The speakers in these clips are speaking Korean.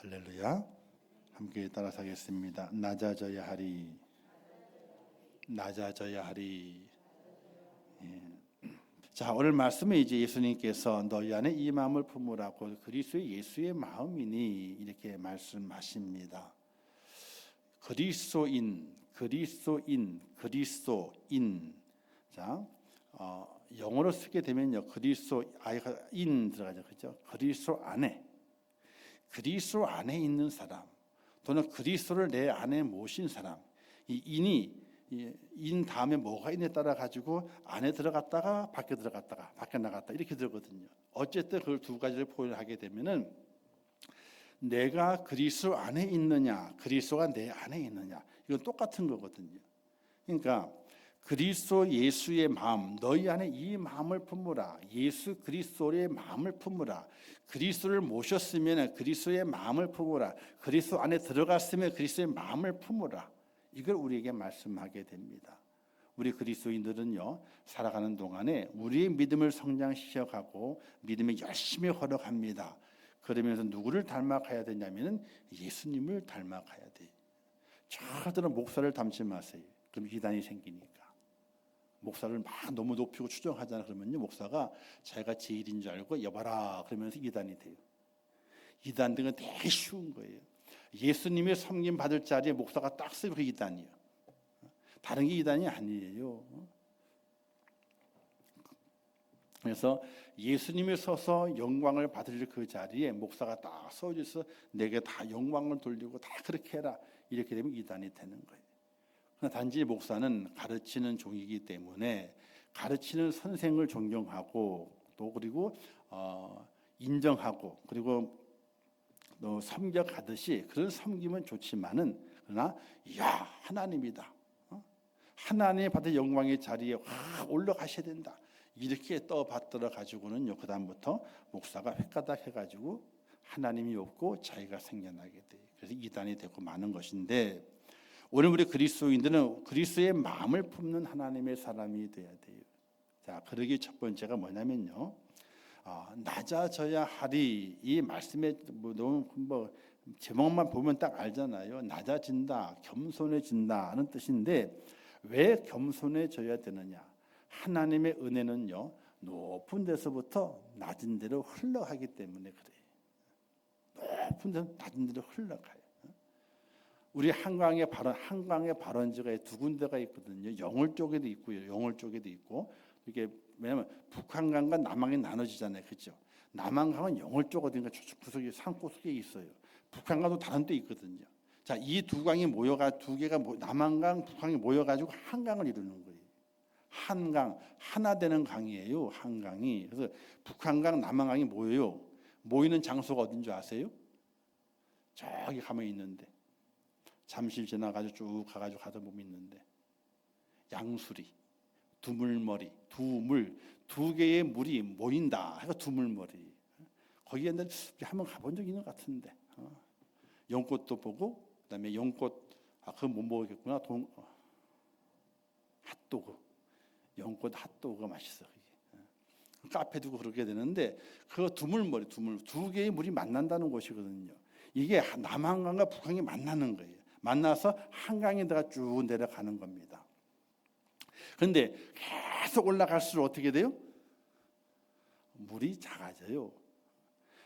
할렐루야. 함께 따라서 하겠습니다. 낮아져야 하리. 낮아져야 하리. 예. 자, 오늘 말씀에 이제 예수님께서 너희 안에 이 마음을 품으라고 그리스도의 예수의 마음이니 이렇게 말씀하십니다. 그리스도인. 자, 영어로 쓰게 되면요, 그리스도인 들어가죠, 그렇죠? 그리스도 안에 있는 사람, 또는 그리스도를 내 안에 모신 사람. 이 인 다음에 뭐가 있냐에 따라 가지고 안에 들어갔다가 밖에 들어갔다가 밖에 나갔다 이렇게 되거든요. 어쨌든 그 두 가지를 표현하게 되면은 내가 그리스도 안에 있느냐, 그리스도가 내 안에 있느냐, 이건 똑같은 거거든요. 그러니까 그리스도 예수의 마음, 너희 안에 이 마음을 품으라. 예수 그리스도의 마음을 품으라. 그리스도를 모셨으면 그리스도의 마음을 품으라. 그리스도 안에 들어갔으면 그리스도의 마음을 품으라. 이걸 우리에게 말씀하게 됩니다. 우리 그리스도인들은요, 살아가는 동안에 우리의 믿음을 성장시켜가고 믿음에 열심히 걸어갑니다. 그러면서 누구를 닮아가야 되냐면은 예수님을 닮아가야 돼. 저들은 목사를 닮지 마세요. 그럼 이단이 생기니까. 목사를 막 너무 높이고 추정하잖아. 그러면요, 목사가 자기가 제일인 줄 알고 여봐라 그러면서 이단이 돼요. 이단 등은 되게 쉬운 거예요. 예수님의 섬김 받을 자리에 목사가 딱 쓰고 그 이단이에요. 다른 게 이단이 아니에요. 그래서 예수님이 서서 영광을 받을 그 자리에 목사가 딱 서있어 내게 다 영광을 돌리고 다 그렇게 해라. 이렇게 되면 이단이 되는 거예요. 단지 목사는 가르치는 종이기 때문에 가르치는 선생을 존경하고 또 그리고 인정하고 그리고 또 섬겨가듯이 그런 섬김은 좋지만은 그러나 야 하나님이다, 하나님 받은 영광의 자리에 확 올라가셔야 된다 이렇게 떠받들어 가지고는요, 그 다음부터 목사가 획가닥 해가지고 하나님이 없고 자기가 생겨나게 돼. 그래서 이단이 되고 마는 것인데, 오늘 우리 그리스도인들은 그리스도의 마음을 품는 하나님의 사람이 돼야 돼요. 자, 그러기 첫 번째가 뭐냐면요, 낮아져야 하리. 이 말씀의 제목만 보면 딱 알잖아요. 낮아진다, 겸손해진다는 뜻인데 왜 겸손해져야 되느냐? 하나님의 은혜는요, 높은 데서부터 낮은 데로 흘러가기 때문에 그래요. 높은 데서 낮은 데로 흘러가요. 우리 한강에 발원지가 두 군데가 있거든요. 영월 쪽에도 있고요, 영월 쪽에도 있고. 이게 왜냐하면 북한강과 남한강이 나눠지잖아요, 그렇죠? 남한강은 영월 쪽 어딘가 저쪽 구석에 산구석에 있어요. 북한강도 다른 데 있거든요. 자, 이 두 강이 두 개가 남한강, 북한강이 모여가지고 한강을 이루는 거예요. 한강, 하나 되는 강이에요, 한강이. 그래서 북한강, 남한강이 모여요. 모이는 장소가 어딘 줄 아세요? 저기 가만히 있는데, 잠실 지나가지고 쭉 가가지고 가다 보면 있는데, 양수리, 두물머리, 두 개의 물이 모인다 해서 두물머리. 거기에 한번 가본 적 있는 것 같은데, 연꽃도 보고, 그다음에 연꽃, 그거 못 먹겠구나. 핫도그, 연꽃 핫도그가 맛있어. 카페 두고 그렇게 되는데, 그 두물머리, 두 개의 물이 만난다는 곳이거든요. 이게 남한강과 북한이 만나는 거예요. 만나서 한강에다가 쭉 내려가는 겁니다. 그런데 계속 올라갈수록 어떻게 돼요? 물이 작아져요.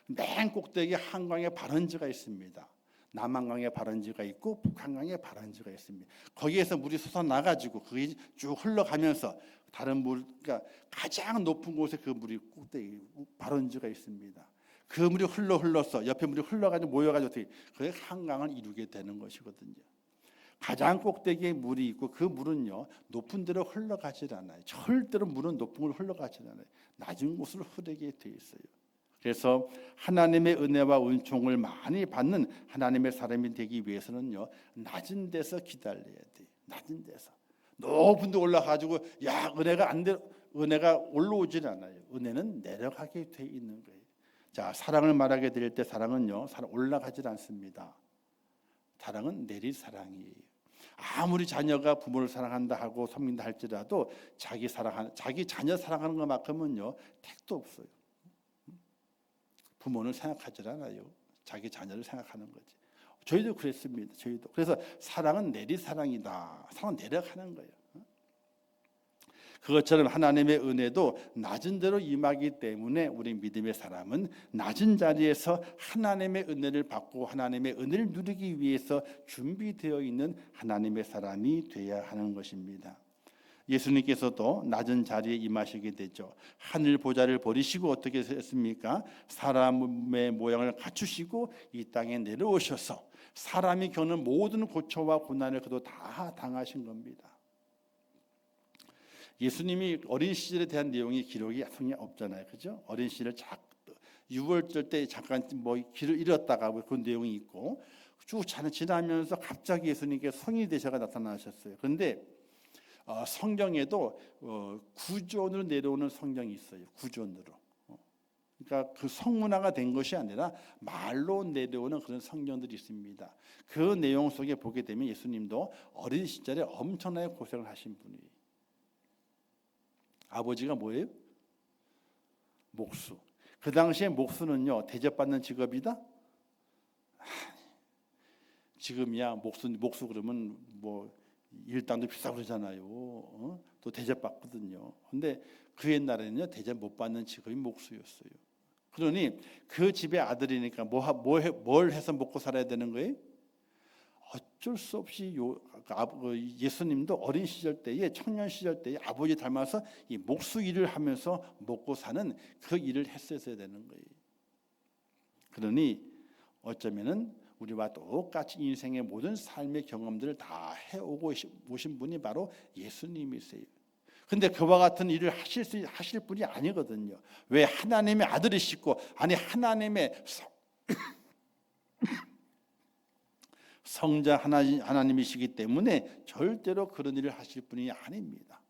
맨 꼭대기에 한강에 발원지가 있습니다. 남한강에 발원지가 있고 북한강에 발원지가 있습니다. 거기에서 물이 솟아나가지고 그게 쭉 흘러가면서 다른 물, 그러니까 가장 높은 곳에 그 물이 꼭대기 발원지가 있습니다. 그 물이 흘러서 옆에 물이 흘러가지고 모여가지고 그게 한강을 이루게 되는 것이거든요. 가장 꼭대기에 물이 있고 그 물은요, 높은 데로 흘러가질 않아요. 절대로 물은 높은 곳으로 흘러가질 않아요. 낮은 곳으로 흐르게 돼 있어요. 그래서 하나님의 은혜와 은총을 많이 받는 하나님의 사람이 되기 위해서는요, 낮은 데서 기다려야 돼요. 낮은 데서. 높은 데 올라가지고 야 은혜가 올라오질 않아요. 은혜는 내려가게 돼 있는 거예요. 자, 사랑을 말하게 될 때 사랑은요, 올라가질 않습니다. 사랑은 내릴 사랑이에요. 아무리 자녀가 부모를 사랑한다 하고 섬긴다 할지라도 자기 자녀 사랑하는 것만큼은요, 택도 없어요. 부모는 생각하지 않아요. 자기 자녀를 생각하는 거지. 저희도 그랬습니다. 저희도. 그래서 사랑은 내리사랑이다. 사랑은 내려가는 거예요. 그것처럼 하나님의 은혜도 낮은 대로 임하기 때문에 우리 믿음의 사람은 낮은 자리에서 하나님의 은혜를 받고 하나님의 은혜를 누리기 위해서 준비되어 있는 하나님의 사람이 되어야 하는 것입니다. 예수님께서도 낮은 자리에 임하시게 되죠. 하늘 보좌를 버리시고 어떻게 했습니까? 사람의 모양을 갖추시고 이 땅에 내려오셔서 사람이 겪는 모든 고초와 고난을 그도 다 당하신 겁니다. 예수님이 어린 시절에 대한 내용이 기록이 없잖아요, 그죠? 어린 시절 유월절 때 잠깐 길을 잃었다가 그런 내용이 있고 쭉 지나면서 갑자기 예수님께 성인이 되셔가 나타나셨어요. 그런데 성경에도 구존으로 내려오는 성경이 있어요. 구존으로. 그러니까 그 성문화가 된 것이 아니라 말로 내려오는 그런 성경들이 있습니다. 그 내용 속에 보게 되면 예수님도 어린 시절에 엄청나게 고생을 하신 분이에요. 아버지가 뭐예요? 목수. 그 당시에 목수는요, 대접받는 직업이다? 지금이야 목수 그러면 뭐 일당도 비싸고 그러잖아요. 또 대접받거든요. 근데 그 옛날에는요, 대접 못 받는 직업이 목수였어요. 그러니 그 집의 아들이니까 뭘 해서 먹고 살아야 되는 거예요? 어쩔 수 없이 예수님도 어린 시절 때에 청년 시절 때에 아버지 닮아서 이 목수 일을 하면서 먹고 사는 그 일을 했어야 되는 거예요. 그러니 어쩌면은 우리와 똑같이 인생의 모든 삶의 경험들을 다 해오고 오신 분이 바로 예수님이세요. 근데 그와 같은 일을 하실 분이 아니거든요. 왜? 하나님의 아들이시고 하나님의 성자 하나님이시기 때문에 절대로 그런 일을 하실 분이 아닙니다.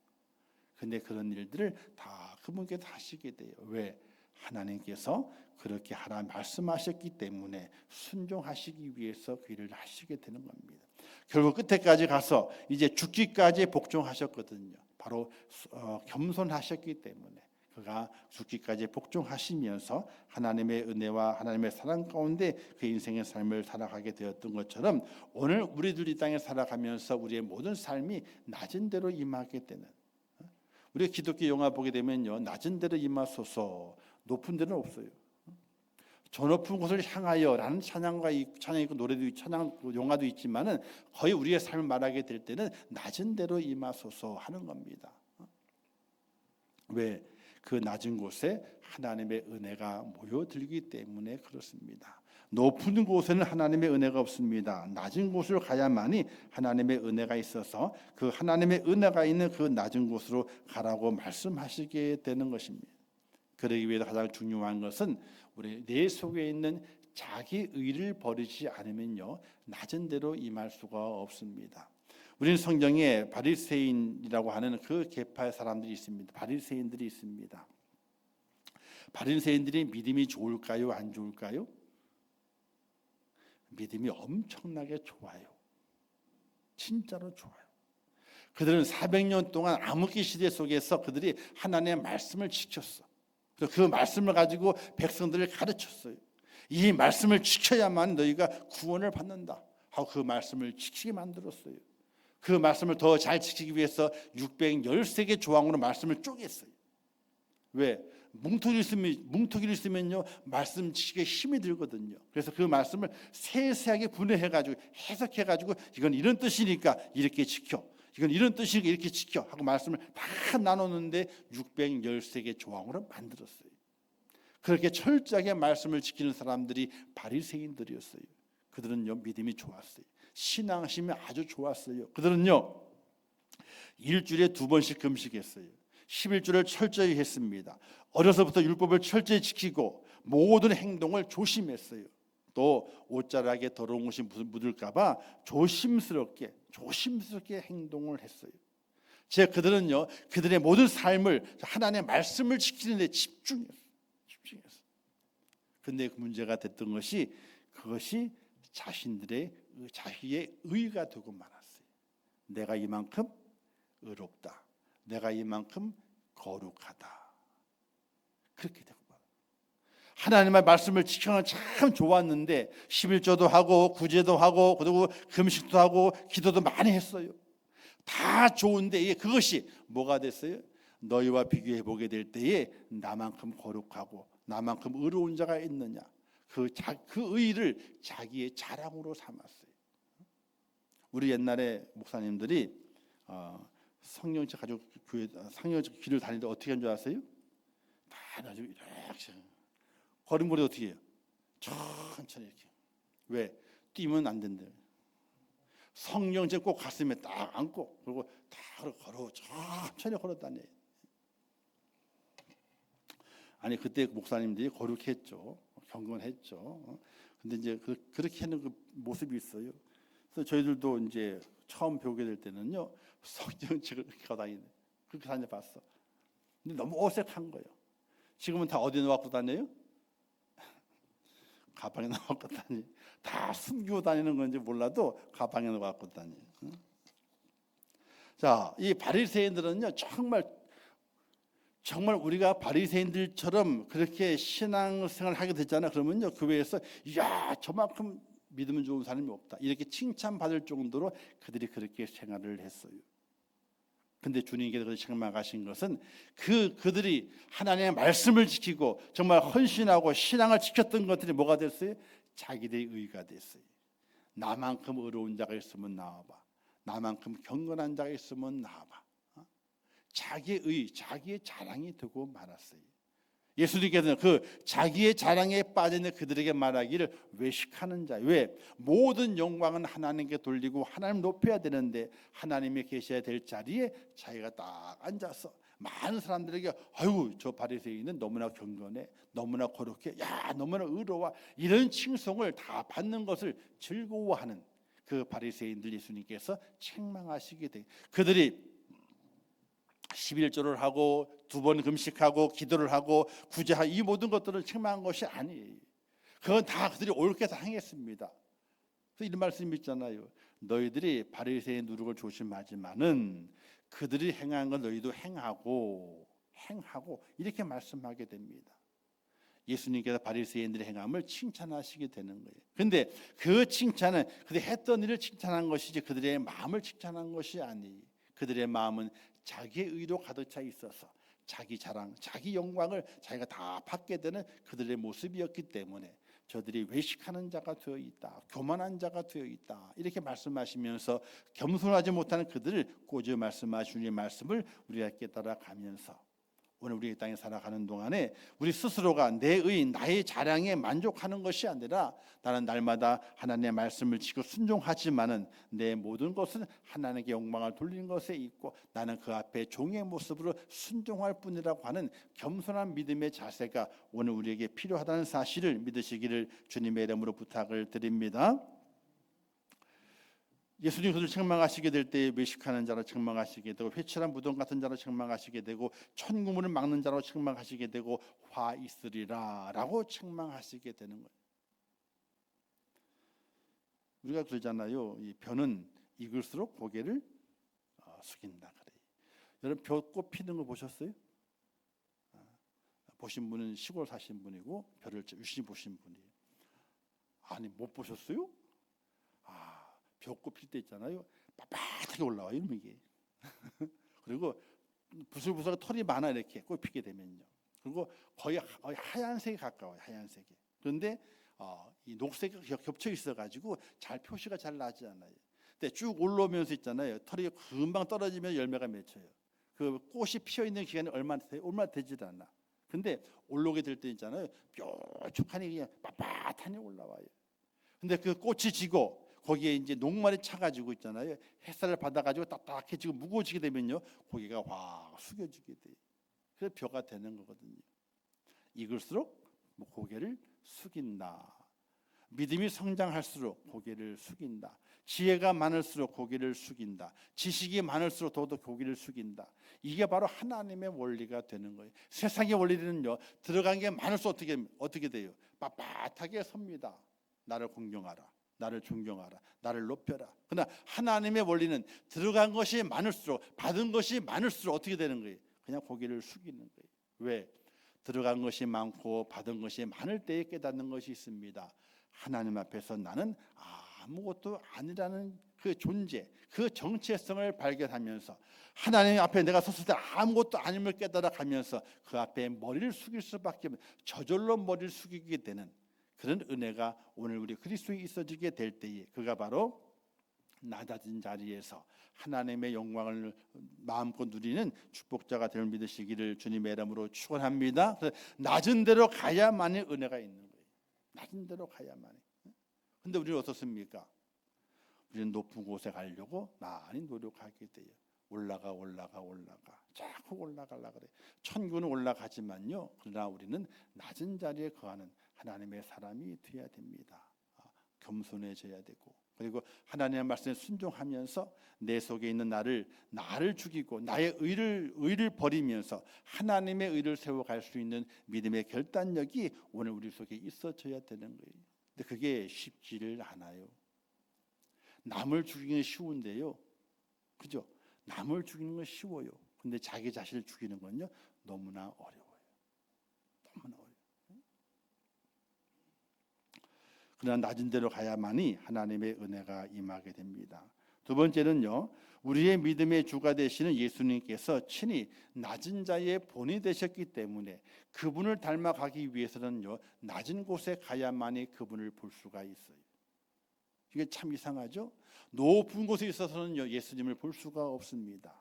근데 그런 일들을 다 그분께서 하시게 돼요. 왜? 하나님께서 그렇게 하라 말씀하셨기 때문에 순종하시기 위해서 그 일을 하시게 되는 겁니다. 결국 끝에까지 가서 이제 죽기까지 복종하셨거든요. 바로 겸손하셨기 때문에 그가 죽기까지 복종하시면서 하나님의 은혜와 하나님의 사랑 가운데 그 인생의 삶을 살아가게 되었던 것처럼 오늘 우리들 이 땅에 살아가면서 우리의 모든 삶이 낮은 대로 임하게 되는, 우리가 기독교 영화 보게 되면요, 낮은 데로 임하소서, 높은 데는 없어요. 저 높은 곳을 향하여라는 찬양이 있고 노래도 영화도 있지만은 거의 우리의 삶을 말하게 될 때는 낮은 데로 임하소서 하는 겁니다. 왜? 그 낮은 곳에 하나님의 은혜가 모여들기 때문에 그렇습니다. 높은 곳에는 하나님의 은혜가 없습니다. 낮은 곳을 가야만이 하나님의 은혜가 있어서 그 하나님의 은혜가 있는 그 낮은 곳으로 가라고 말씀하시게 되는 것입니다. 그러기 위해서 가장 중요한 것은 우리 내 속에 있는 자기 의를 버리지 않으면요, 낮은 데로 임할 수가 없습니다. 우리는 성경에 바리새인이라고 하는 그 계파의 사람들이 있습니다. 바리새인들이 있습니다. 바리새인들이 믿음이 좋을까요? 안 좋을까요? 믿음이 엄청나게 좋아요. 진짜로 좋아요. 그들은 400년 동안 암흑기 시대 속에서 그들이 하나님의 말씀을 지켰어. 그 말씀을 가지고 백성들을 가르쳤어요. 이 말씀을 지켜야만 너희가 구원을 받는다 하고 그 말씀을 지키게 만들었어요. 그 말씀을 더 잘 지키기 위해서 613개 조항으로 말씀을 쪼갰어요. 왜? 뭉텅이를 쓰면요, 말씀 지키기에 힘이 들거든요. 그래서 그 말씀을 세세하게 분해해가지고 해석해가지고 이건 이런 뜻이니까 이렇게 지켜, 이건 이런 뜻이니까 이렇게 지켜 하고 말씀을 다 나눴는데 613개 조항으로 만들었어요. 그렇게 철저하게 말씀을 지키는 사람들이 바리새인들이었어요. 그들은요, 믿음이 좋았어요. 신앙심이 아주 좋았어요. 그들은요, 일주일에 2번씩 금식했어요. 11조를 철저히 했습니다. 어려서부터 율법을 철저히 지키고 모든 행동을 조심했어요. 또 옷자락에 더러운 것이 묻을까 봐 조심스럽게 행동을 했어요. 그들은요, 그들의 모든 삶을 하나님의 말씀을 지키는 데 집중했어요. 근데 그 문제가 됐던 것이 그것이 자기의 의가 되고 말았어요. 내가 이만큼 의롭다, 내가 이만큼 거룩하다, 그렇게 되고 말아요. 하나님의 말씀을 지키는 참 좋았는데 11조도 하고 구제도 하고 그리고 금식도 하고 기도도 많이 했어요. 다 좋은데 그것이 뭐가 됐어요? 너희와 비교해 보게 될 때에 나만큼 거룩하고 나만큼 의로운 자가 있느냐, 그 의를 자기의 자랑으로 삼았어요. 우리 옛날에 목사님들이 성령책 가지고 교회 성령책 길을 다닐 때 어떻게 한 줄 아세요? 다 가지고 이렇게 걸음걸이 어떻게 해요? 천천히 이렇게. 왜? 뛰면 안 된대요. 성령책 꼭 가슴에 딱 안고 그리고 다 걸어 천천히 걸어 다녀요. 아니 그때 목사님들이 거룩했죠. 경건했죠. 근데 이제 그렇게 하는 그 모습이 있어요. 그래서 저희들도 이제 처음 배우게 될 때는요, 성경책을 이렇게 가고 다니네. 그렇게 다녀봤어. 근데 너무 어색한 거예요. 지금은 다 어디 넣어갖고 다녀요? 가방에 넣어갖고 다니. 다 숨기고 다니는 건지 몰라도 가방에 넣어갖고 다니. 자, 이 바리새인들은요, 정말 우리가 바리새인들처럼 그렇게 신앙생활을 하게 됐잖아요. 그러면요, 교회에서 야, 저만큼 믿으면 좋은 사람이 없다, 이렇게 칭찬받을 정도로 그들이 그렇게 생활을 했어요. 근데 주님께서 책망하신 것은 그들이 하나님의 말씀을 지키고 정말 헌신하고 신앙을 지켰던 것들이 뭐가 됐어요? 자기들의 의가 됐어요. 나만큼 의로운 자가 있으면 나와봐. 나만큼 경건한 자가 있으면 나와봐. 자기의 의, 자기의 자랑이 되고 말았어요. 예수님께서는 그 자기의 자랑에 빠져있는 그들에게 말하기를 외식하는 자. 왜? 모든 영광은 하나님께 돌리고 하나님 높여야 되는데 하나님이 계셔야 될 자리에 자기가 딱 앉아서 많은 사람들에게 아유, 저 바리새인은 너무나 경건해, 너무나 거룩해, 야, 너무나 의로워, 이런 칭송을 다 받는 것을 즐거워하는 그 바리새인들 예수님께서 책망하시게 돼. 그들이 11조를 하고 2번 금식하고 기도를 하고 구제하고 이 모든 것들을 책망한 것이 아니에요. 그건 다 그들이 옳게 다 행했습니다. 그래서 이런 말씀이 있잖아요. 너희들이 바리새인 누룩을 조심하지만은 그들이 행한 건 너희도 행하고 이렇게 말씀하게 됩니다. 예수님께서 바리새인들의 행함을 칭찬하시게 되는 거예요. 그런데 그 칭찬은 그들이 했던 일을 칭찬한 것이지 그들의 마음을 칭찬한 것이 아니에요. 그들의 마음은 자기의 의로 가득 차 있어서 자기 자랑, 자기 영광을 자기가 다 받게 되는 그들의 모습이었기 때문에 저들이 외식하는 자가 되어 있다, 교만한 자가 되어 있다, 이렇게 말씀하시면서 겸손하지 못하는 그들을 꼬집어 말씀하신 주님의 말씀을 우리가 깨달아 가면서 오늘 우리 이 땅에 살아가는 동안에 우리 스스로가 내 의, 나의 자랑에 만족하는 것이 아니라 나는 날마다 하나님의 말씀을 지키고 순종하지만은 내 모든 것은 하나님께 영광을 돌리는 것에 있고 나는 그 앞에 종의 모습으로 순종할 뿐이라고 하는 겸손한 믿음의 자세가 오늘 우리에게 필요하다는 사실을 믿으시기를 주님의 이름으로 부탁을 드립니다. 예수님 그들을 책망하시게 될 때 외식하는 자로 책망하시게 되고 회칠한 무덤 같은 자로 책망하시게 되고 천국문을 막는 자로 책망하시게 되고 화 있으리라 라고 책망하시게 되는 거예요. 우리가 그러잖아요. 이 벼는 익을수록 고개를 숙인다 그래요. 여러분 벼꽃 피는 거 보셨어요? 보신 분은 시골 사신 분이고 벼를 유심히 보신 분이에요. 아니 못 보셨어요? 벼꽃 필 때 있잖아요. 빳빳하게 올라와요. 이게. 그리고 부슬부슬 털이 많아 이렇게 꽃 피게 되면요. 그리고 거의 하얀색에 가까워요. 하얀색에. 그런데 이 녹색이 겹쳐 있어가지고 잘 표시가 잘 나지 않아요. 근데 쭉 올라오면서 있잖아요. 털이 금방 떨어지면 열매가 맺혀요. 그 꽃이 피어 있는 기간이 얼마 되질 않아. 근데 올라오게 될 때 있잖아요. 뾰족하니 그냥 빳빳하니 올라와요. 근데 그 꽃이 지고 거기에 이제 녹말이 차가지고 있잖아요. 햇살을 받아가지고 딱딱해지고 무거워지게 되면요, 고개가 확 숙여지게 돼요. 그래서 벼가 되는 거거든요. 익을수록 고개를 숙인다. 믿음이 성장할수록 고개를 숙인다. 지혜가 많을수록 고개를 숙인다. 지식이 많을수록 더더 고개를 숙인다. 이게 바로 하나님의 원리가 되는 거예요. 세상의 원리는요, 들어간 게 많을수록 어떻게 돼요? 빳빳하게 섭니다. 나를 공경하라. 나를 존경하라. 나를 높여라. 그러나 하나님의 원리는 들어간 것이 많을수록 받은 것이 많을수록 어떻게 되는 거예요? 그냥 고개를 숙이는 거예요. 왜? 들어간 것이 많고 받은 것이 많을 때에 깨닫는 것이 있습니다. 하나님 앞에서 나는 아무것도 아니라는 그 존재, 그 정체성을 발견하면서 하나님 앞에 내가 섰을 때 아무것도 아님을 깨달아가면서 그 앞에 머리를 숙일 수밖에 없는, 저절로 머리를 숙이게 되는 그런 은혜가 오늘 우리 그리스도에 있어지게 될 때에 그가 바로 낮아진 자리에서 하나님의 영광을 마음껏 누리는 축복자가 될 믿으시기를 주님의 이름으로 축원합니다. 그래서 낮은 데로 가야만이 은혜가 있는 거예요. 낮은 데로 가야만이. 근데 우리는 어떻습니까? 우리는 높은 곳에 가려고 많이 노력하게 돼요. 올라가 자꾸 올라가려고 그래. 천국은 올라가지만요, 그러나 우리는 낮은 자리에 거하는 하나님의 사람이 되어야 됩니다. 겸손해져야 되고, 그리고 하나님의 말씀에 순종하면서 내 속에 있는 나를 죽이고 나의 의를 버리면서 하나님의 의를 세워갈 수 있는 믿음의 결단력이 오늘 우리 속에 있어져야 되는 거예요. 근데 그게 쉽지를 않아요. 남을 죽이는 건 쉬운데요, 그죠? 남을 죽이는 건 쉬워요. 근데 자기 자신을 죽이는 건요 너무나 어려워요. 너무나 어려워요. 그러나 낮은 데로 가야만이 하나님의 은혜가 임하게 됩니다. 두 번째는요, 우리의 믿음의 주가 되시는 예수님께서 친히 낮은 자의 본이 되셨기 때문에 그분을 닮아가기 위해서는요 낮은 곳에 가야만이 그분을 볼 수가 있어요. 이게 참 이상하죠? 높은 곳에 있어서는 예수님을 볼 수가 없습니다.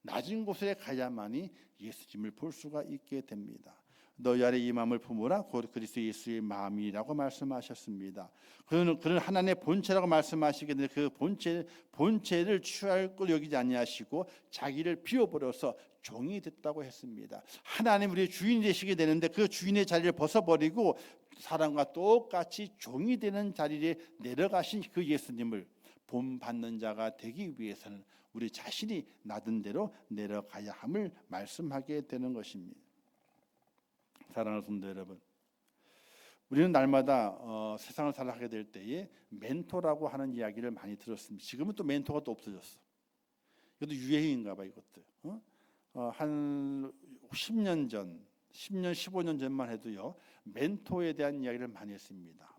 낮은 곳에 가야만이 예수님을 볼 수가 있게 됩니다. 너희 안에 이 마음을 품으라 곧 그리스도 예수의 마음이라고 말씀하셨습니다. 그는 하나님의 본체라고 말씀하시게 되는데 그 본체를 취할 걸 여기지 아니하시고 자기를 비워버려서 종이 됐다고 했습니다. 하나님 우리의 주인이 되시게 되는데 그 주인의 자리를 벗어버리고 사람과 똑같이 종이 되는 자리에 내려가신 그 예수님을 본받는 자가 되기 위해서는 우리 자신이 낮은 대로 내려가야 함을 말씀하게 되는 것입니다. 사랑하는 성도 여러분, 우리는 날마다 세상을 살아가게 될 때에 멘토라고 하는 이야기를 많이 들었습니다. 지금은 또 멘토가 또 없어졌어. 이것도 유행인가 봐. 이것도 한 10년 전, 10년, 15년 전만 해도요 멘토에 대한 이야기를 많이 했습니다.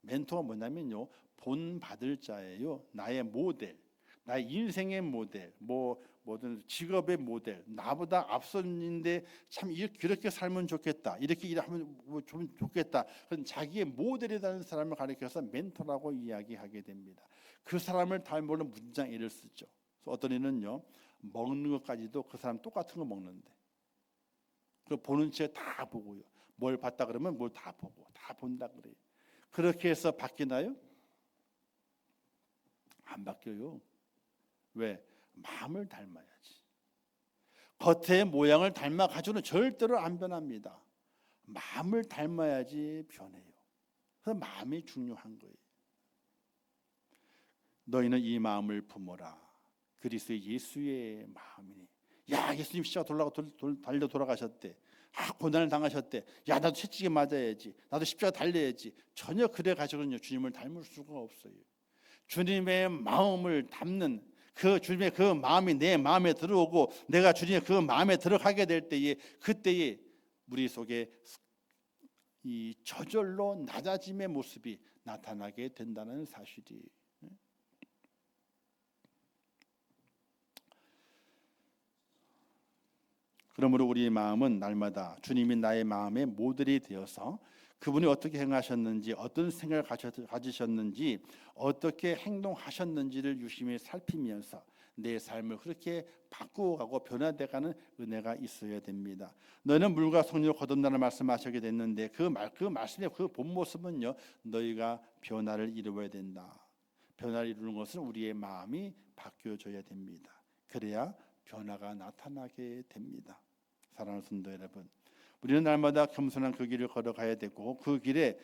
멘토가 뭐냐면요 본받을 자예요. 나의 모델, 나의 인생의 모델, 뭐든 직업의 모델, 나보다 앞선인데 참 그렇게 살면 좋겠다, 이렇게 일하면 좀 좋겠다, 그런 자기의 모델에 대한 사람을 가리켜서 멘토라고 이야기하게 됩니다. 그 사람을 닮은 문장애를 쓰죠. 어떤 이는요 먹는 것까지도 그 사람 똑같은 거 먹는데 그 보는 채 다 보고요. 뭘 봤다 그러면 뭘 다 보고 다 본다 그래요. 그렇게 해서 바뀌나요? 안 바뀌어요. 왜? 마음을 닮아야지. 겉의 모양을 닮아가지고는 절대로 안 변합니다. 마음을 닮아야지 변해요. 그래서 마음이 중요한 거예요. 너희는 이 마음을 품어라. 그리스도 예수의 마음이니. 야, 예수님 십자가 달려 돌아가셨대. 고난을 당하셨대. 야, 나도 채찍에 맞아야지. 나도 십자가 달려야지. 전혀 그래 가지고는요 주님을 닮을 수가 없어요. 주님의 마음을 담는 그 주님의 그 마음이 내 마음에 들어오고 내가 주님의 그 마음에 들어가게 될 때에 그때에 우리 속에 이 저절로 낮아짐의 모습이 나타나게 된다는 사실이. 그러므로 우리의 마음은 날마다 주님이 나의 마음의 모델이 되어서 그분이 어떻게 행하셨는지, 어떤 생각을 가지셨는지, 어떻게 행동하셨는지를 유심히 살피면서 내 삶을 그렇게 바꾸어가고 변화돼가는 은혜가 있어야 됩니다. 너는 물과 성령으로 거듭나라 말씀하시게 됐는데 그 말씀의 그 본 모습은요 너희가 변화를 이루어야 된다. 변화를 이루는 것은 우리의 마음이 바뀌어져야 됩니다. 그래야 변화가 나타나게 됩니다. 사랑하는 성도 여러분, 우리는 날마다 겸손한 그 길을 걸어가야 되고 그 길에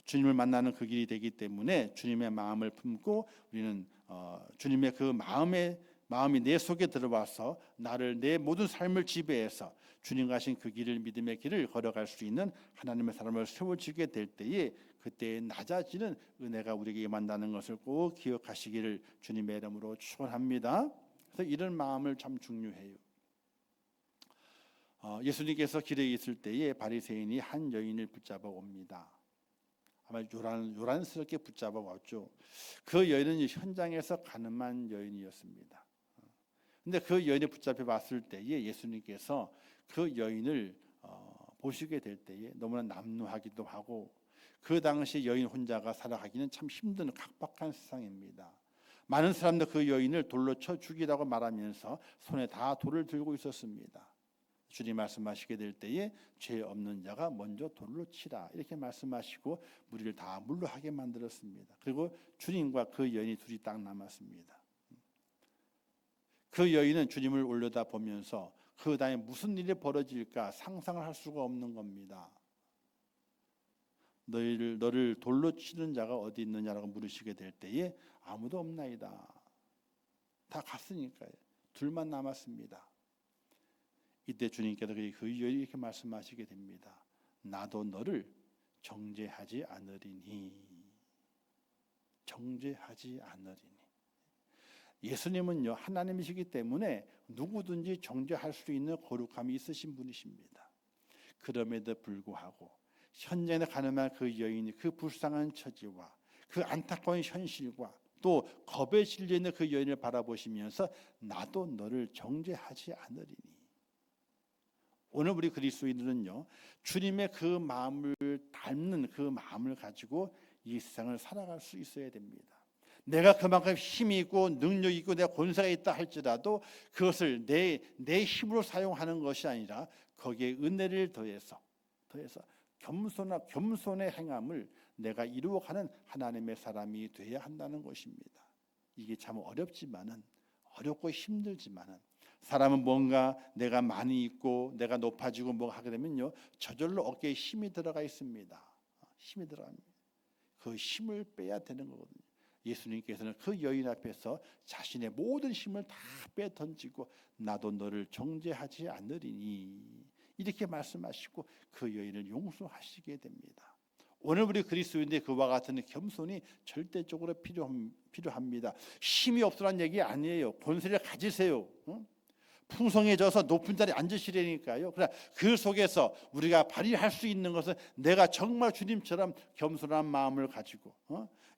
주님을 만나는 그 길이 되기 때문에 주님의 마음을 품고 우리는 주님의 그 마음이 내 속에 들어와서 나를 내 모든 삶을 지배해서 주님과 하신 그 길을 믿음의 길을 걸어갈 수 있는 하나님의 사람을 세워지게 될 때에 그때 낮아지는 은혜가 우리에게 임한다는 것을 꼭 기억하시기를 주님의 이름으로 축원합니다. 그래서 이런 마음을 참 중요해요. 예수님께서 길에 있을 때에 바리새인이 한 여인을 붙잡아 옵니다. 아마 요란스럽게 붙잡아 왔죠. 그 여인은 현장에서 가늠한 여인이었습니다. 근데 그 여인을 붙잡혀 봤을 때에 예수님께서 그 여인을 보시게 될 때에 너무나 남루하기도 하고, 그 당시 여인 혼자가 살아가기는 참 힘든 각박한 세상입니다. 많은 사람들 그 여인을 돌로 쳐 죽이라고 말하면서 손에 다 돌을 들고 있었습니다. 주님 말씀하시게 될 때에 죄 없는 자가 먼저 돌로 치라 이렇게 말씀하시고 무리를 다 물로 하게 만들었습니다. 그리고 주님과 그 여인이 둘이 딱 남았습니다. 그 여인은 주님을 올려다 보면서 그 다음에 무슨 일이 벌어질까 상상을 할 수가 없는 겁니다. 너를 돌로 치는 자가 어디 있느냐라고 물으시게 될 때에 아무도 없나이다. 다 갔으니까요. 둘만 남았습니다. 이때 주님께서 그 여인이 이렇게 말씀하시게 됩니다. 나도 너를 정죄하지 않으리니. 정죄하지 않으리니. 예수님은요 하나님이시기 때문에 누구든지 정죄할 수 있는 거룩함이 있으신 분이십니다. 그럼에도 불구하고 현장에 가늠한 그 여인이 그 불쌍한 처지와 그 안타까운 현실과 또 겁에 질려 있는 그 여인을 바라보시면서 나도 너를 정죄하지 않으리니. 오늘 우리 그리스도인들은요 주님의 그 마음을 닮는 그 마음을 가지고 이 세상을 살아갈 수 있어야 됩니다. 내가 그만큼 힘이 있고 능력이 있고 내가 권세가 있다 할지라도 그것을 내 힘으로 사용하는 것이 아니라 거기에 은혜를 더해서 겸손의 행함을 내가 이루어가는 하나님의 사람이 되어야 한다는 것입니다. 이게 참 어렵고 힘들지만은 사람은 뭔가 내가 많이 있고 내가 높아지고 뭐 하게 되면요 저절로 어깨에 힘이 들어가 있습니다. 힘이 들어갑니다. 그 힘을 빼야 되는 거거든요. 예수님께서는 그 여인 앞에서 자신의 모든 힘을 다 빼던지고 나도 너를 정죄하지 않으리니 이렇게 말씀하시고 그 여인을 용서하시게 됩니다. 오늘 우리 그리스도인의 그와 같은 겸손이 절대적으로 필요합니다. 힘이 없으란 얘기 아니에요. 권세를 가지세요. 풍성해져서 높은 자리에 앉으시려니까요. 그러나 그 속에서 우리가 발휘할 수 있는 것은 내가 정말 주님처럼 겸손한 마음을 가지고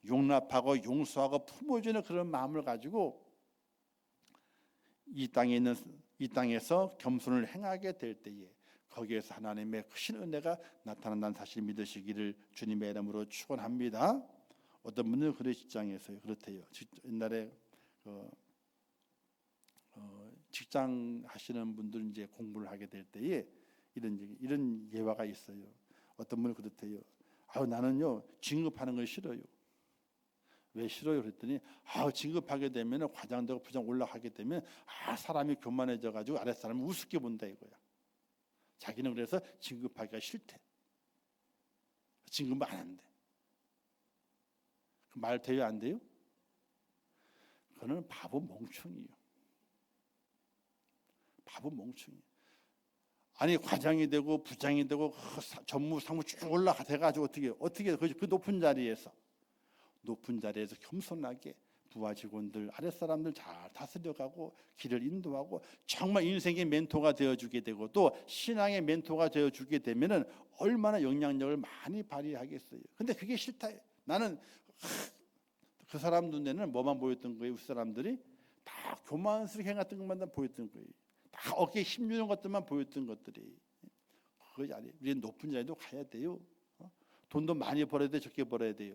용납하고 용서하고 품어주는 그런 마음을 가지고 이 땅에서 겸손을 행하게 될 때에 거기에서 하나님의 크신 은혜가 나타난다는 사실을 믿으시기를 주님의 이름으로 축원합니다. 어떤 분은 그런 직장에서요 그렇대요. 옛날에 직장 하시는 분들 이제 공부를 하게 될 때에 이런 예화가 있어요. 어떤 분은 그렇대요. 나는요 진급하는 걸 싫어요. 왜 싫어요? 그랬더니 진급하게 되면 과장되고 부장 올라가게 되면 사람이 교만해져 가지고 아랫 사람을 우습게 본다 이거야. 자기는 그래서 진급하기가 싫대. 진급 안 한대. 말 돼요 안 돼요? 그거는 바보 멍청이에요. 바보 멍청이. 아니 과장이 되고 부장이 되고 전무 상무 쭉 올라가가지고 어떻게 그 높은 자리에서 겸손하게 부하 직원들 아랫사람들 잘 다스려가고 길을 인도하고 정말 인생의 멘토가 되어주게 되고 또 신앙의 멘토가 되어주게 되면은 얼마나 영향력을 많이 발휘하겠어요. 근데 그게 싫다. 나는 그 사람 눈에는 뭐만 보였던 거예요? 그 사람들이 다 교만스럽게 행했던 것만 보였던 거예요. 다 어깨에 힘주는 것들만 보였던 것들이. 그것이 아니에요. 우리는 높은 자리도 가야 돼요. 돈도 많이 벌어야 돼, 적게 벌어야 돼요.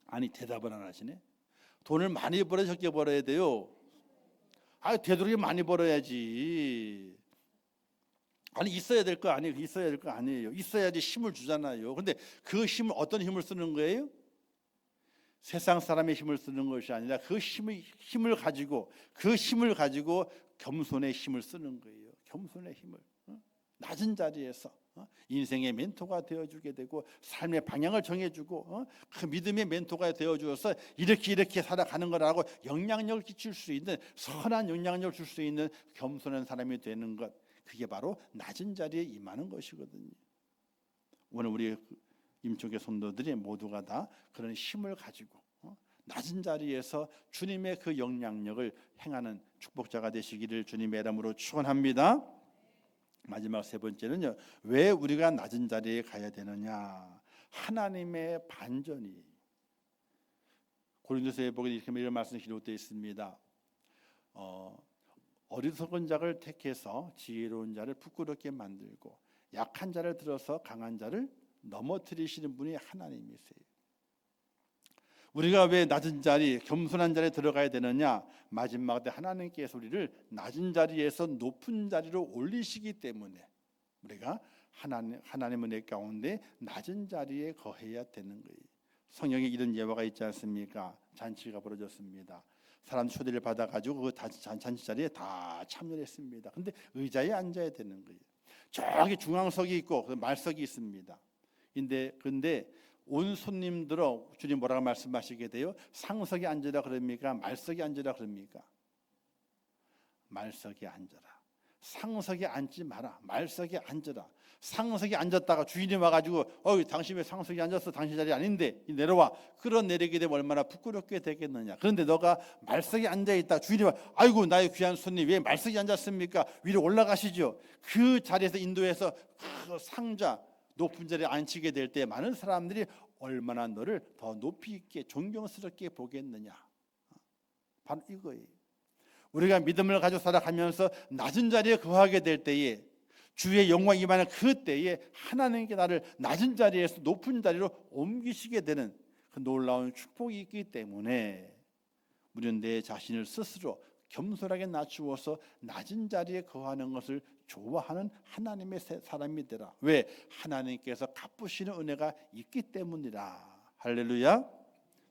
아니 대답을 안 하시네. 돈을 많이 벌어야 적게 벌어야 돼요. 되도록이면 많이 벌어야지. 있어야 될 거 아니에요. 있어야 될 거 아니에요. 있어야지 힘을 주잖아요. 근데 그 힘을 어떤 힘을 쓰는 거예요? 세상 사람의 힘을 쓰는 것이 아니라 그 힘을 가지고 겸손의 힘을 쓰는 거예요. 겸손의 힘을 낮은 자리에서 인생의 멘토가 되어주게 되고 삶의 방향을 정해주고 그 믿음의 멘토가 되어주어서 이렇게 살아가는 거라고 영향력을 끼칠 수 있는 선한 영향력을 줄 수 있는 겸손한 사람이 되는 것, 그게 바로 낮은 자리에 임하는 것이거든요. 오늘 우리 임종의 성도들이 모두가 다 그런 힘을 가지고 낮은 자리에서 주님의 그 영향력을 행하는 축복자가 되시기를 주님의 이름으로 축원합니다. 마지막 세 번째는요, 왜 우리가 낮은 자리에 가야 되느냐? 하나님의 반전이. 고린도서에 보면 이런 말씀이 기록되어 있습니다. 어리석은 자를 택해서 지혜로운 자를 부끄럽게 만들고 약한 자를 들어서 강한 자를 넘어뜨리시는 분이 하나님이세요. 우리가 왜 낮은 자리, 겸손한 자리에 들어가야 되느냐? 마지막 때 하나님께서 우리를 낮은 자리에서 높은 자리로 올리시기 때문에 우리가 하나님의 은혜 가운데 낮은 자리에 거해야 되는 거예요. 성경에 이런 예화가 있지 않습니까? 잔치가 벌어졌습니다. 사람 초대를 받아가지고 그 잔치 자리에 다 참여했습니다. 근데 의자에 앉아야 되는 거예요. 저기 중앙석이 있고 말석이 있습니다. 근데 온 손님들은 주님 뭐라고 말씀하시게 돼요? 상석에 앉으라 그럽니까? 말석에 앉으라 그럽니까? 말석에 앉아라. 상석에 앉지 마라. 말석에 앉으라. 상석에 앉았다가 주인이 와가지고 당신 왜 상석에 앉았어? 당신 자리 아닌데 내려와. 그런 내리게 되면 얼마나 부끄럽게 되겠느냐. 그런데 너가 말석에 앉아있다. 주인이 와, 아이고 나의 귀한 손님 왜 말석에 앉았습니까? 위로 올라가시죠. 그 자리에서 인도해서 그 상자 높은 자리에 앉히게 될 때 많은 사람들이 얼마나 너를 더 높이 있게 존경스럽게 보겠느냐. 바로 이거예요. 우리가 믿음을 가지고 살아가면서 낮은 자리에 거하게 될 때에 주의 영광이 임하는 그 때에 하나님께 나를 낮은 자리에서 높은 자리로 옮기시게 되는 그 놀라운 축복이 있기 때문에 우리는 내 자신을 스스로 겸손하게 낮추어서 낮은 자리에 거하는 것을 좋아하는 하나님의 사람이 되라. 왜? 하나님께서 갚으시는 은혜가 있기 때문이라. 할렐루야.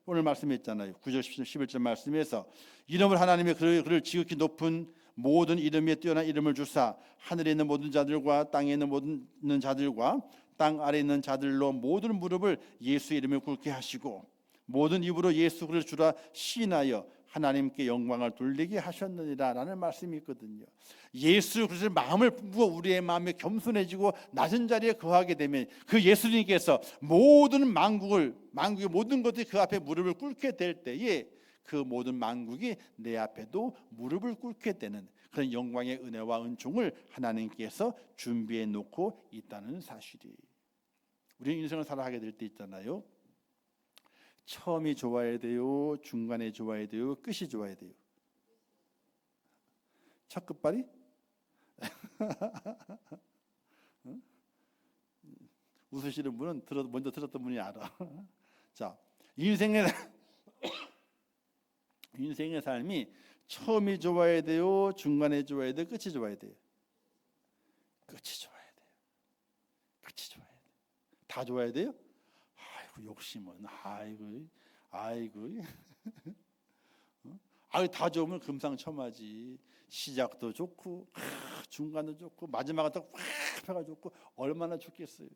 오늘 말씀했잖아요. 9절 11절 말씀에서 이름을 하나님의 그를 지극히 높은 모든 이름에 뛰어난 이름을 주사 하늘에 있는 모든 자들과 땅에 있는 모든 자들과 땅 아래에 있는 자들로 모든 무릎을 예수의 이름에 꿇게 하시고 모든 입으로 예수 그를 주라 시인하여 하나님께 영광을 돌리게 하셨느니라 라는 말씀이 있거든요. 예수 그리스도의 마음을 품고 우리의 마음이 겸손해지고 낮은 자리에 거하게 되면 그 예수님께서 모든 만국의 모든 것들이 그 앞에 무릎을 꿇게 될 때에 그 모든 만국이 내 앞에도 무릎을 꿇게 되는 그런 영광의 은혜와 은총을 하나님께서 준비해 놓고 있다는 사실이. 우리 인생을 살아가게 될 때 있잖아요. 처음이 좋아야 돼요? 중간에 좋아야 돼요? 끝이 좋아야 돼요? 첫 끝발이? 웃으시는 분은 먼저 들었던 분이 알아. 자, 인생의 삶이 처음이 좋아야 돼요? 중간에 좋아야 돼요? 끝이 좋아야 돼요? 끝이 좋아야 돼요. 끝이 좋아야 돼요. 다 좋아야 돼요? 아이고 욕심은 아이고 다 좋으면 금상첨화지. 시작도 좋고 중간도 좋고 마지막은 또 펴가 좋고 얼마나 좋겠어요.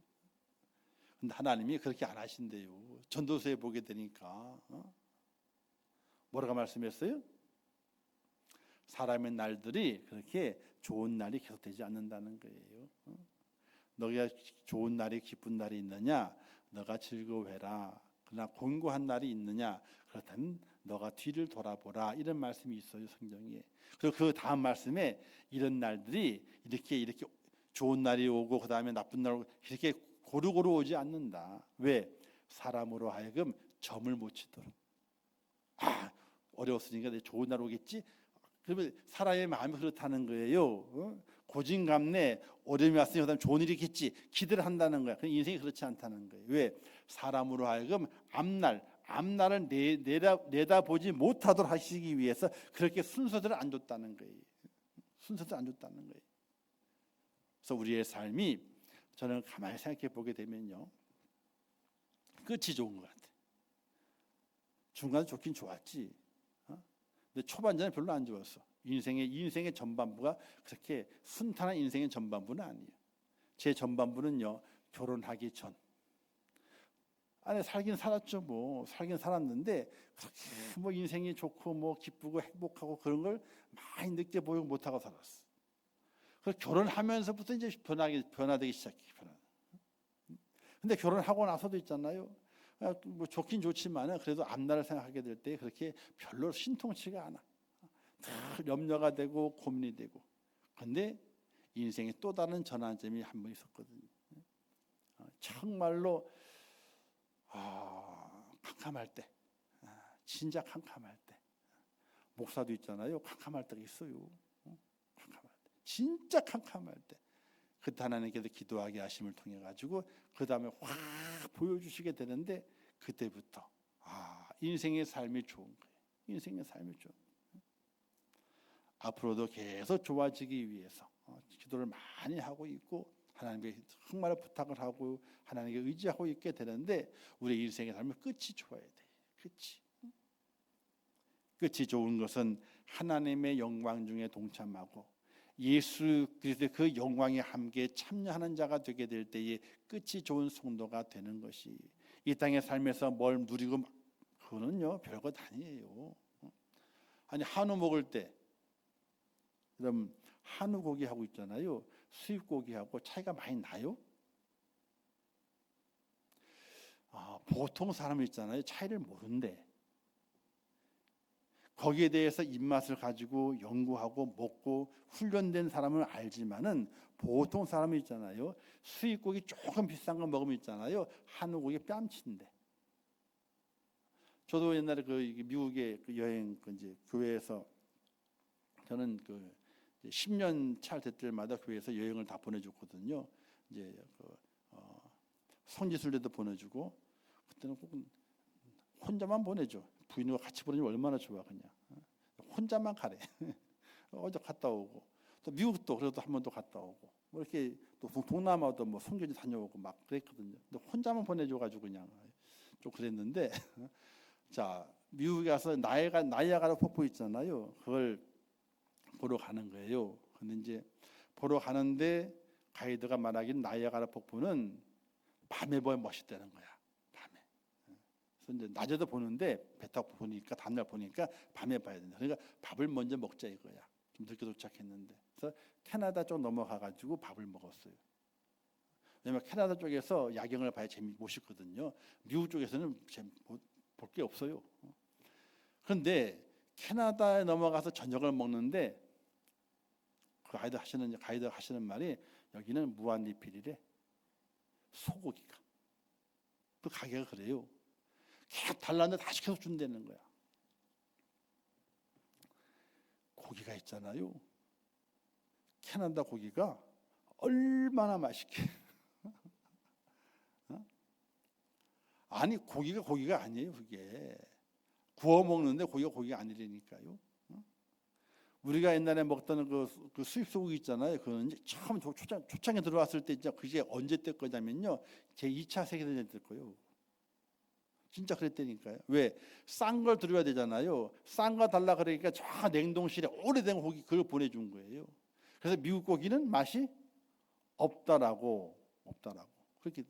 근데 하나님이 그렇게 안 하신대요. 전도서에 보게 되니까 뭐라고 말씀했어요? 사람의 날들이 그렇게 좋은 날이 계속되지 않는다는 거예요. 너가 좋은 날이 기쁜 날이 있느냐? 너가 즐거워해라. 그러나 곤고한 날이 있느냐? 그렇다면 너가 뒤를 돌아보라. 이런 말씀이 있어요, 성경에. 그리고 그 다음 말씀에 이런 날들이 이렇게 좋은 날이 오고 그 다음에 나쁜 날 오고 이렇게 고루고루 오지 않는다. 왜? 사람으로 하여금 점을 못 치도록. 어려웠으니까 내 좋은 날 오겠지. 그러면 사람의 마음이 그렇다는 거예요. 고진감래 어려움이 왔으니 그다음 좋은 일이 있겠지 기대를 한다는 거야. 인생이 그렇지 않다는 거예요. 왜? 사람으로 하여금 앞날을 내다보지 못하도록 하시기 위해서 그렇게 순서들을 안 줬다는 거예요. 순서들을 안 줬다는 거예요. 그래서 우리의 삶이 저는 가만히 생각해 보게 되면요, 끝이 좋은 것 같아. 중간에 좋긴 좋았지. 근데 초반전에 별로 안 좋았어. 인생의 전반부가 그렇게 순탄한 인생의 전반부는 아니에요. 제 전반부는요, 결혼하기 전 안에 살긴 살았죠. 뭐 살긴 살았는데 그렇게 뭐 인생이 좋고 뭐 기쁘고 행복하고 그런 걸 많이 느껴보지 못하고 살았어. 그래서 결혼하면서부터 이제 변화되기 시작해. 근데 결혼하고 나서도 있잖아요. 뭐 좋긴 좋지만 그래도 앞날을 생각하게 될 때 그렇게 별로 신통치가 않아. 늘 염려가 되고 고민이 되고. 그런데 인생에 또 다른 전환점이 한 번 있었거든요. 정말로 캄캄할 때, 진짜 캄캄할 때, 목사도 있잖아요. 캄캄할 때가 있어요. 캄캄할 때, 진짜 캄캄할 때, 그때 하나님께서 기도하게 하심을 통해 가지고 그 다음에 확 보여주시게 되는데 그때부터 인생의 삶이 좋은 거예요. 인생의 삶이 좋은 거예요. 앞으로도 계속 좋아지기 위해서 기도를 많이 하고 있고 하나님께 정말 부탁을 하고 하나님께 의지하고 있게 되는데 우리 인생의 삶은 끝이 좋아야 돼요. 끝이 좋은 것은 하나님의 영광 중에 동참하고 예수 그리스도의 그 영광에 함께 참여하는 자가 되게 될 때에 끝이 좋은 성도가 되는 것이 이 땅의 삶에서 뭘 누리고 그거는요 별것 아니에요. 아니 한우 먹을 때 그럼 한우 고기하고 있잖아요. 수입 고기하고 차이가 많이 나요? 보통 사람이 있잖아요. 차이를 모른대. 거기에 대해서 입맛을 가지고 연구하고 먹고 훈련된 사람은 알지만은 보통 사람이 있잖아요. 수입 고기 조금 비싼 거 먹으면 있잖아요. 한우 고기 뺨친대. 저도 옛날에 미국에 여행 이제 교회에서 저는 10년 차 될 때마다 교회에서 여행을 다 보내줬거든요. 이제 성지순례도 보내주고 그때는 꼭 혼자만 보내줘. 부인과 같이 보내주면 얼마나 좋아 그냥. 혼자만 가래. 어디 갔다 오고 또 미국도 그래도 한 번도 갔다 오고 뭐 이렇게 또 동남아도 뭐 선교지 다녀오고 막 그랬거든요. 근데 혼자만 보내줘가지고 그냥 좀 그랬는데 자 미국에 가서 나이아가라 폭포 있잖아요. 그걸 보러 가는 거예요. 근데 이제 보러 가는데 가이드가 말하기는 나이아가라 폭포는 밤에 보면 멋있다는 거야. 밤에. 그래서 이제 낮에도 보는데 배 타고 보니까 다음날 보니까 밤에 봐야 된다. 그러니까 밥을 먼저 먹자 이거야. 좀 늦게 도착했는데. 그래서 캐나다 쪽 넘어가 가지고 밥을 먹었어요. 왜냐면 캐나다 쪽에서 야경을 봐야 멋있거든요. 미국 쪽에서는 볼 게 없어요. 그런데 캐나다에 넘어가서 저녁을 먹는데 그 가이드 하시는 말이 여기는 무한 리필이래. 소고기가. 그 가게가 그래요. 계속 달라는데 다시 계속 준다는 거야. 고기가 있잖아요. 캐나다 고기가 얼마나 맛있게. 아니 고기가 아니에요. 그게 구워 먹는데 고기가 아니라니까요. 우리가 옛날에 먹던 그 수입 소고기 있잖아요. 그거는 이제 처음 초창에 들어왔을 때 이제 그게 언제 때 거냐면요. 제 2차 세계대전 때 거예요. 진짜 그랬다니까요. 왜? 싼 걸 들여야 되잖아요. 싼 거 달라 그러니까 저 냉동실에 오래된 고기 그걸 보내준 거예요. 그래서 미국 고기는 맛이 없다라고. 그렇게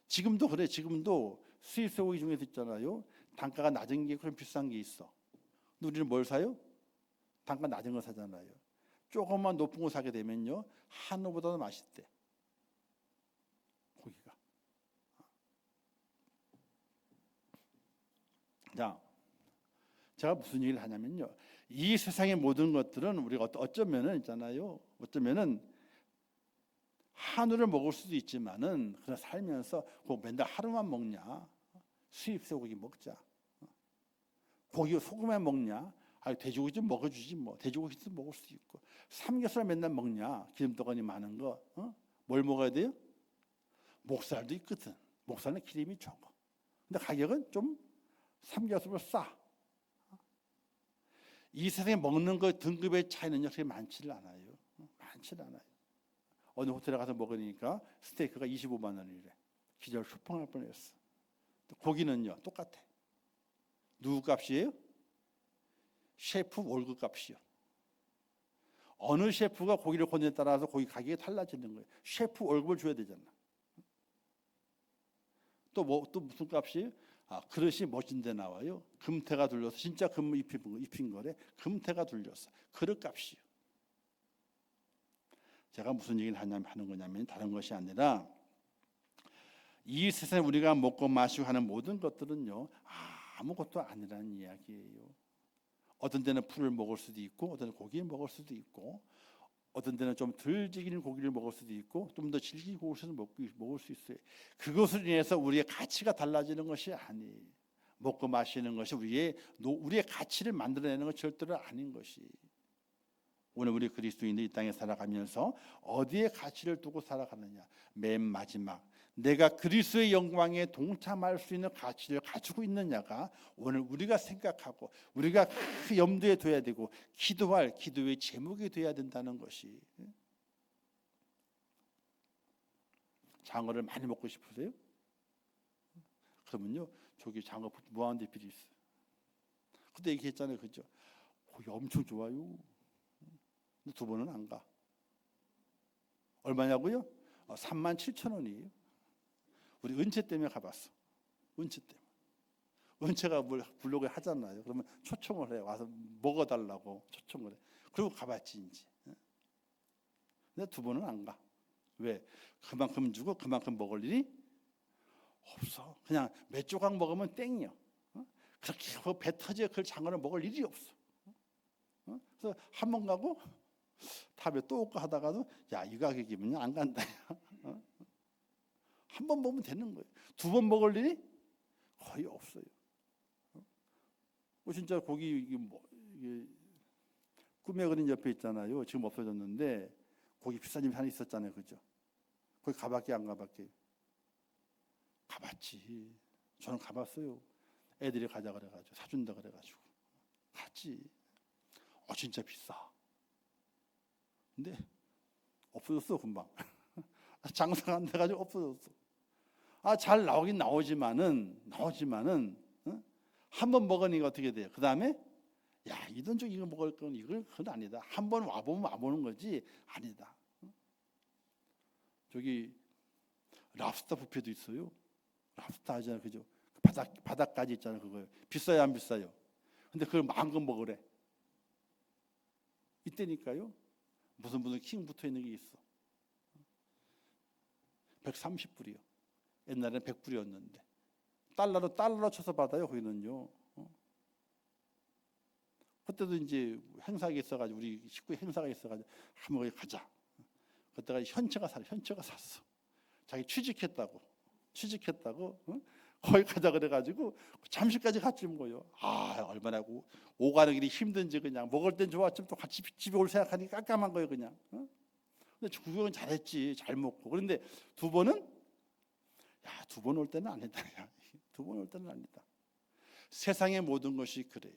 지금도 그래. 지금도 수입 소고기 중에서 있잖아요. 단가가 낮은 게 그럼 비싼 게 있어. 근데 우리는 뭘 사요? 단가 낮은 거 사잖아요. 조금만 높은 거 사게 되면요. 한우보다도 맛있대. 고기가. 자, 제가 무슨 얘기를 하냐면요. 이 세상의 모든 것들은 우리가 어쩌면은 있잖아요. 어쩌면은 한우를 먹을 수도 있지만은 그냥 살면서 맨날 하루만 먹냐? 수입 소고기 먹자. 고기 소금에 먹냐? 돼지고기 좀 먹어주지 뭐. 돼지고기도 먹을 수 있고. 삼겹살 맨날 먹냐? 기름덩어리 많은 거. 뭘 먹어야 돼요? 목살도 있거든. 목살은 기름이 적어. 근데 가격은 좀 삼겹살보다 싸. 이 세상에 먹는 거 등급의 차이는 그렇게 많지를 않아요. 어느 호텔에 가서 먹으니까 스테이크가 25만 원이래. 기절 슈퍼할 뻔했어. 고기는요 똑같아. 누구 값이에요? 셰프 월급 값이요. 어느 셰프가 고기를 권느냐에 따라서 고기 가격이 달라지는 거예요. 셰프 월급을 줘야 되잖아. 또 무슨 값이에요? 그릇이 멋진 데 나와요. 금태가 둘려서 진짜 금 입힌 거래. 금태가 둘렸어. 그릇 값이요. 제가 무슨 얘기를 하는 거냐면 다른 것이 아니라 이 세상에 우리가 먹고 마시고 하는 모든 것들은요, 아무것도 아니라는 이야기예요. 어떤 데는 풀을 먹을 수도 있고, 어떤 데는 고기를 먹을 수도 있고, 어떤 데는 좀 덜 질기는 고기를 먹을 수도 있고, 좀 더 질긴 고기를 먹을 수 있어요. 그것을 인해서 우리의 가치가 달라지는 것이 아니에요. 먹고 마시는 것이 우리의 가치를 만들어내는 것 절대로 아닌 것이. 오늘 우리 그리스도인들이 이 땅에 살아가면서 어디에 가치를 두고 살아가느냐? 맨 마지막 내가 그리스도의 영광에 동참할 수 있는 가치를 가지고 있느냐가 오늘 우리가 생각하고 우리가 그 염두에 둬야 되고 기도할 기도의 제목이 돼야 된다는 것이. 장어를 많이 먹고 싶으세요? 그러면요, 저기 장어 무한리필이 있어요. 그때 얘기했잖아요, 그죠? 거기 엄청 좋아요. 근데 2번은 안 가. 얼마냐고요? 37,000원이에요. 우리 은채 때문에 가봤어. 은채 때문에. 은채가 뭘 블로그에 하잖아요. 그러면 초청을 해. 와서 먹어달라고 초청을 해. 그리고 가봤지 이제. 근데 2번은 안 가. 왜? 그만큼 주고 그만큼 먹을 일이 없어. 그냥 몇 조각 먹으면 땡이요. 그렇게 배 터지게 그 장어를 먹을 일이 없어. 그래서 한 번 가고 다음에 또 올까 하다가도 야, 이 가격이면 안 간다. 한 번 먹으면 되는 거예요. 2번 먹을 일이 거의 없어요. 진짜 거기 이게 꿈의 그림 옆에 있잖아요. 지금 없어졌는데 거기 비싼 집이 하나 있었잖아요, 그죠? 거기 가봤게 안 가봤게? 가봤지. 저는 가봤어요. 애들이 가자 그래가지고 사준다 그래가지고 갔지. 진짜 비싸. 근데 없어졌어 금방. 장사가 안 돼가지고 없어졌어. 잘 나오긴 나오지만은 한 번 먹으니까 어떻게 돼요? 그 다음에 야, 이 돈 주고 이거 먹을 건 그건 아니다. 한 번 와보면 와보는 거지 아니다. 저기 랍스터 뷔페도 있어요. 랍스터 하잖아요, 그죠? 바닥까지 있잖아요, 그거 비싸요, 안 비싸요? 근데 그걸 마음껏 먹으래. 이때니까요. 무슨 킹 붙어 있는 게 있어. 130불이요. 옛날에는 100불이었는데 달러로 쳐서 받아요. 거기는요. 그때도 이제 행사가 있어가지고 우리 식구 행사가 있어가지고 한번 거기 가자. 그때가 현채가 샀어. 자기 취직했다고. 거기 가자 그래가지고 잠시까지 같이 온 거예요. 얼마나 오가는 길이 힘든지 그냥 먹을 땐 좋았지만 또 같이 집에 올 생각하니까 깜깜한 거예요, 그냥. 근데 구경은 잘했지, 잘 먹고. 그런데 2번은 2번 올 때는 아니다. 2번 올 때는 아니다. 세상의 모든 것이 그래요.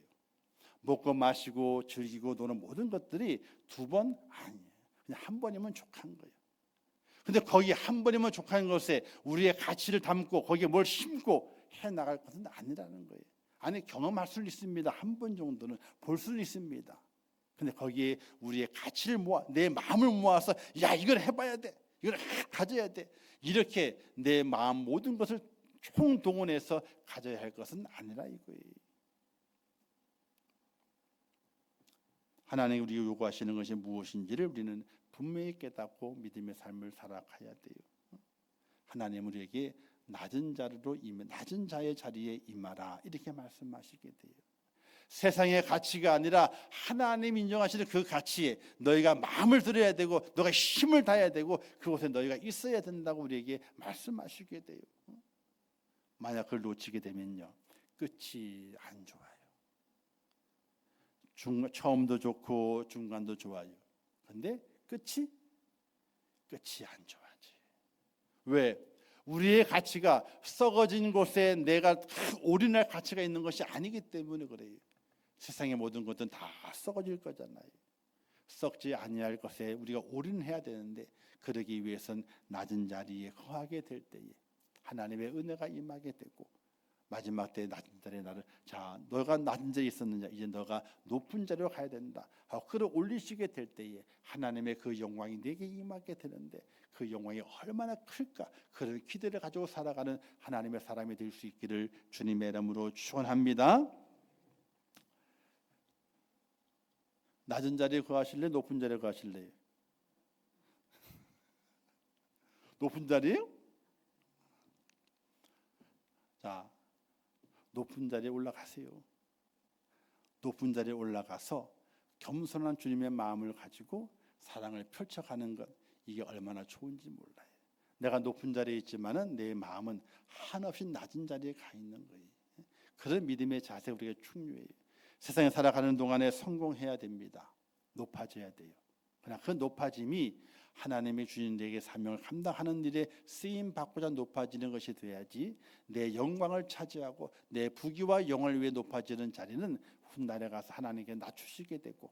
먹고 마시고 즐기고 노는 모든 것들이 2번 아니에요. 그냥 한 번이면 족한 거예요. 근데 거기 한 번이면 족한 것에 우리의 가치를 담고 거기에 뭘 심고 해 나갈 것은 아니라는 거예요. 경험할 수는 있습니다. 한 번 정도는 볼 수는 있습니다. 근데 거기에 우리의 가치를 내 마음을 모아서 야, 이걸 해봐야 돼. 이걸 가져야 돼. 이렇게 내 마음 모든 것을 총동원해서 가져야 할 것은 아니라 이거예요. 하나님이 우리에게 요구하시는 것이 무엇인지를 우리는 분명히 깨닫고 믿음의 삶을 살아가야 돼요. 하나님 우리에게 낮은 자의 자리에 임하라 이렇게 말씀하시게 돼요. 세상의 가치가 아니라 하나님 인정하시는 그 가치에 너희가 마음을 들여야 되고 너가 힘을 다해야 되고 그곳에 너희가 있어야 된다고 우리에게 말씀하시게 돼요. 만약 그걸 놓치게 되면요, 끝이 안 좋아요. 처음도 좋고 중간도 좋아요. 근데 끝이 안 좋아지. 왜? 우리의 가치가 썩어진 곳에 내가 올인할 가치가 있는 것이 아니기 때문에 그래요. 세상의 모든 것은 다 썩어질 거잖아요. 썩지 아니할 것에 우리가 올인해야 되는데 그러기 위해선 낮은 자리에 거하게 될 때에 하나님의 은혜가 임하게 되고 마지막 때 낮은 자리에 나를 너가 낮은 자리에 있었느냐 이제 너가 높은 자리로 가야 된다 하고 그를 올리시게 될 때에 하나님의 그 영광이 내게 임하게 되는데 그 영광이 얼마나 클까 그런 기대를 가지고 살아가는 하나님의 사람이 될 수 있기를 주님의 이름으로 축원합니다. 낮은 자리에 거하실래? 높은 자리에 거하실래요? 높은 자리에요? 높은 자리에 올라가세요. 높은 자리에 올라가서 겸손한 주님의 마음을 가지고 사랑을 펼쳐가는 것, 이게 얼마나 좋은지 몰라요. 내가 높은 자리에 있지만은 내 마음은 한없이 낮은 자리에 가 있는 거예요. 그런 믿음의 자세 우리가 중요해요. 세상에 살아가는 동안에 성공해야 됩니다. 높아져야 돼요. 그러나 그 높아짐이 하나님의 주신 내게 사명을 감당하는 일에 쓰임 받고자 높아지는 것이 돼야지, 내 영광을 차지하고 내 부귀와 영을 위해 높아지는 자리는 훗날에 가서 하나님께 낮추시게 되고,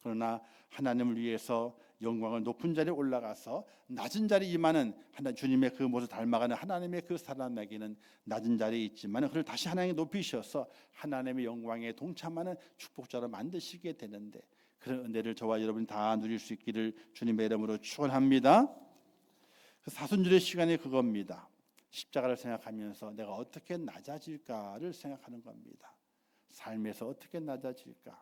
그러나 하나님을 위해서 영광을 높은 자리에 올라가서 낮은 자리에 임하는 주님의 그 모습을 닮아가는 하나님의 그 사람에게는 낮은 자리에 있지만 그를 다시 하나님께 높이셔서 하나님의 영광에 동참하는 축복자로 만드시게 되는데, 그런 은혜를 저와 여러분이 다 누릴 수 있기를 주님의 이름으로 축원합니다. 그 사순절의 시간이 그겁니다. 십자가를 생각하면서 내가 어떻게 낮아질까를 생각하는 겁니다. 삶에서 어떻게 낮아질까?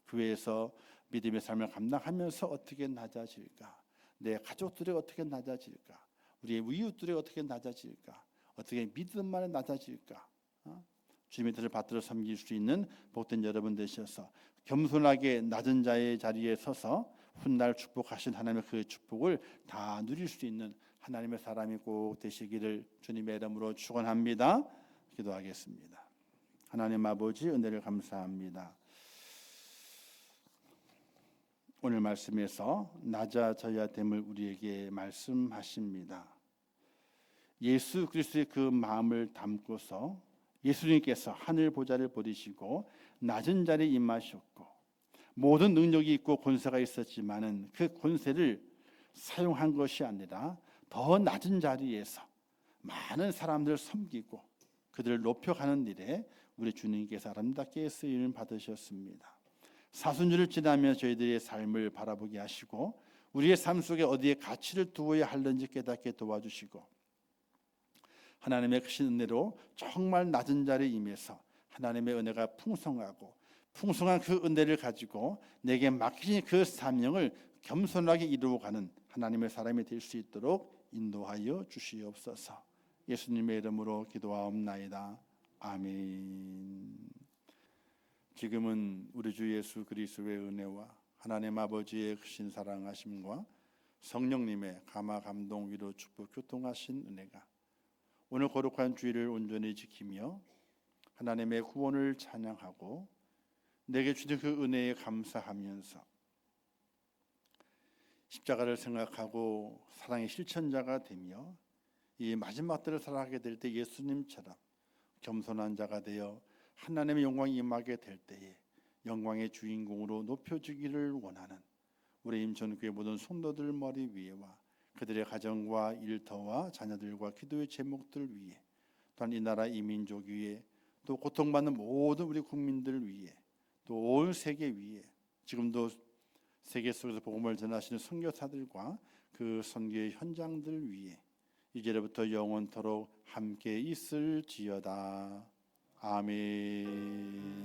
교회에서 믿음의 삶을 감당하면서 어떻게 낮아질까? 내 가족들이 어떻게 낮아질까? 우리의 이웃들이 어떻게 낮아질까? 어떻게 믿음만 낮아질까? 주님의 뜻을 받들어 섬길 수 있는 복된 여러분 되셔서 겸손하게 낮은 자의 자리에 서서 훗날 축복하신 하나님의 그 축복을 다 누릴 수 있는 하나님의 사람이 꼭 되시기를 주님의 이름으로 축원합니다. 기도하겠습니다. 하나님 아버지, 은혜를 감사합니다. 오늘 말씀에서 낮아져야 됨을 우리에게 말씀하십니다. 예수 그리스도의 그 마음을 담고서 예수님께서 하늘 보좌를 버리시고 낮은 자리에 임하셨고, 모든 능력이 있고 권세가 있었지만은 그 권세를 사용한 것이 아니라 더 낮은 자리에서 많은 사람들을 섬기고 그들을 높여가는 일에 우리 주님께서 아름답게 쓰임을 받으셨습니다. 사순절을 지나며 저희들의 삶을 바라보게 하시고 우리의 삶 속에 어디에 가치를 두어야 하는지 깨닫게 도와주시고, 하나님의 크신 은혜로 정말 낮은 자리에 임해서 하나님의 은혜가 풍성하고 풍성한 그 은혜를 가지고 내게 맡기신 그 사명을 겸손하게 이루어가는 하나님의 사람이 될 수 있도록 인도하여 주시옵소서. 예수님의 이름으로 기도하옵나이다. 아멘. 지금은 우리 주 예수 그리스도의 은혜와 하나님 아버지의 크신 사랑하심과 성령님의 감화 감동 위로 축복 교통하신 은혜가 오늘 거룩한 주일을 온전히 지키며 하나님의 구원을 찬양하고 내게 주신 그 은혜에 감사하면서 십자가를 생각하고 사랑의 실천자가 되며 이 마지막 때를 살아가게 될 때 예수님처럼 겸손한 자가 되어 하나님의 영광이 임하게 될 때에 영광의 주인공으로 높여주기를 원하는 우리 임천교회 모든 성도들 머리 위에와 그들의 가정과 일터와 자녀들과 기도의 제목들 위에, 또한 이 나라 이 민족 위에, 또 고통받는 모든 우리 국민들 위에, 또 온 세계 위에, 지금도 세계 속에서 복음을 전하시는 선교사들과 그 선교의 현장들 위에 이제부터 영원토록 함께 있을지어다. 아멘.